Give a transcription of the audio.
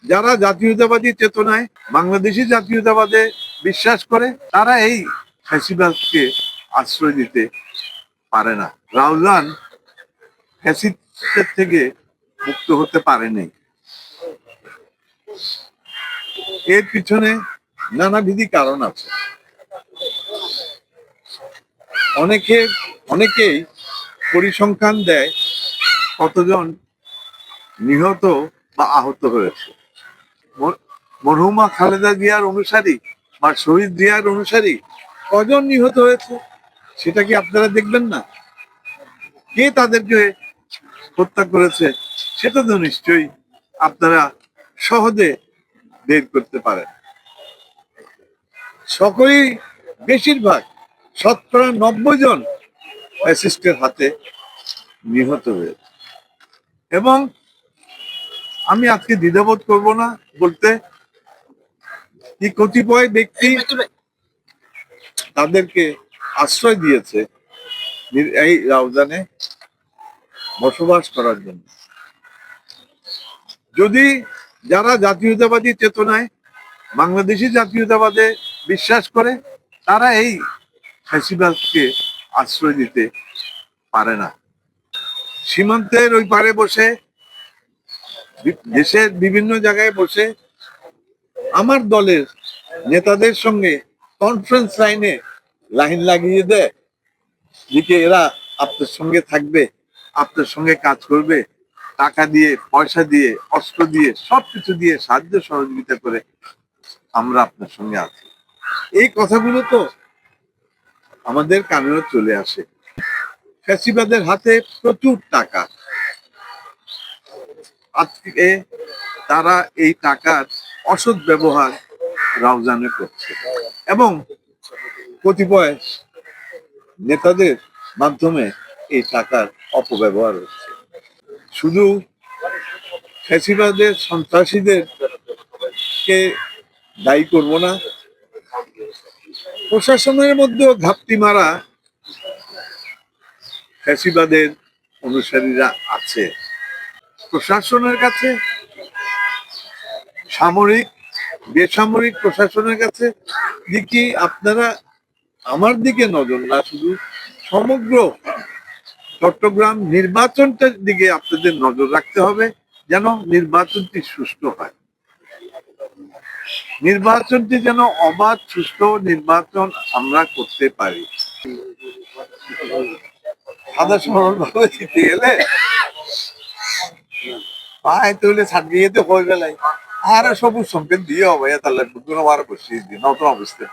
যারা জাতীয়তাবাদী চেতনায় বাংলাদেশি জাতীয়তাবাদে বিশ্বাস করে তারা এই ফ্যাসিবাদকে আশ্রয় দিতে পারে না। রাউজান ফ্যাসিস্টের থেকে মুক্ত হতে পারেনি। এর পিছনে নানাবিধি কারণ আছে। অনেকেই পরিসংখ্যান দেয় কতজন নিহত বা আহত হয়েছে। মরহুমা খালেদা জিয়ার অনুসারী বা শহীদ জিয়ার অনুসারী কজন নিহত হয়েছে সেটা কি আপনারা দেখবেন না? কে তাদেরকে হত্যা করেছে সেটা তো নিশ্চয়ই আপনারা সহজে বের করতে পারেন। সকলেই বেশিরভাগ 90% ফ্যাসিস্টের হাতে নিহত হয়েছে। এবং আমি আজকে দ্বিধাবোধ করব না বলতে কি কতিপয় ব্যক্তি তাদেরকে আশ্রয় দিয়েছে এই রাউজানে বসবাস করার জন্য। যদি যারা জাতীয়তাবাদী চেতনায় বাংলাদেশি জাতীয়তাবাদে বিশ্বাস করে তারা এই ফ্যাসিবাদকে আশ্রয় দিতে পারে না। সীমান্তের ওই পারে বসে দেশের বিভিন্ন জায়গায় বসে আমার দলের নেতাদের সঙ্গে কনফারেন্স লাইন লাগিয়ে দেয় যে এরা আপনার সঙ্গে থাকবে, আপনার সঙ্গে কাজ করবে, টাকা দিয়ে, পয়সা দিয়ে, অস্ত্র দিয়ে, সবকিছু দিয়ে সাহায্য সহযোগিতা করে আমরা আপনার সঙ্গে আছি। এই কথাগুলো তো আমাদের কানেও চলে আসে। ফ্যাসিবাদের হাতে প্রচুর টাকা। আজকে তারা এই টাকার অসৎ ব্যবহার রাউজানে করছে এবং কতিপয় নেতাদের মাধ্যমে এই টাকার অপব্যবহার হচ্ছে। শুধু ফ্যাসিবাদের সন্ত্রাসীদের কে দায়ী করব না, প্রশাসনের মধ্যেও ঘাপটি মারা ফ্যাসিবাদের অনুসারীরা আছে। প্রশাসনের কাছে, সামরিক বেসামরিক প্রশাসনের কাছে দেখি আপনারা আমার দিকে নজর না, শুধু সমগ্র চট্টগ্রাম নির্বাচনটার দিকে আপনাদের নজর রাখতে হবে যেন নির্বাচনটি সুষ্ঠু হয়, নির্বাচনটি যেন অবাধ সুষ্ঠু নির্বাচন আমরা করতে পারি। সাদা সরল ভাবে জিতে গেলে পায় তৈলে ছাড়িয়ে তো হয়ে গেলাই আর সবুজ সংকেত দিয়ে হবে তাহলে কোনো বার বসিয়ে দিই নতুন অবস্থায়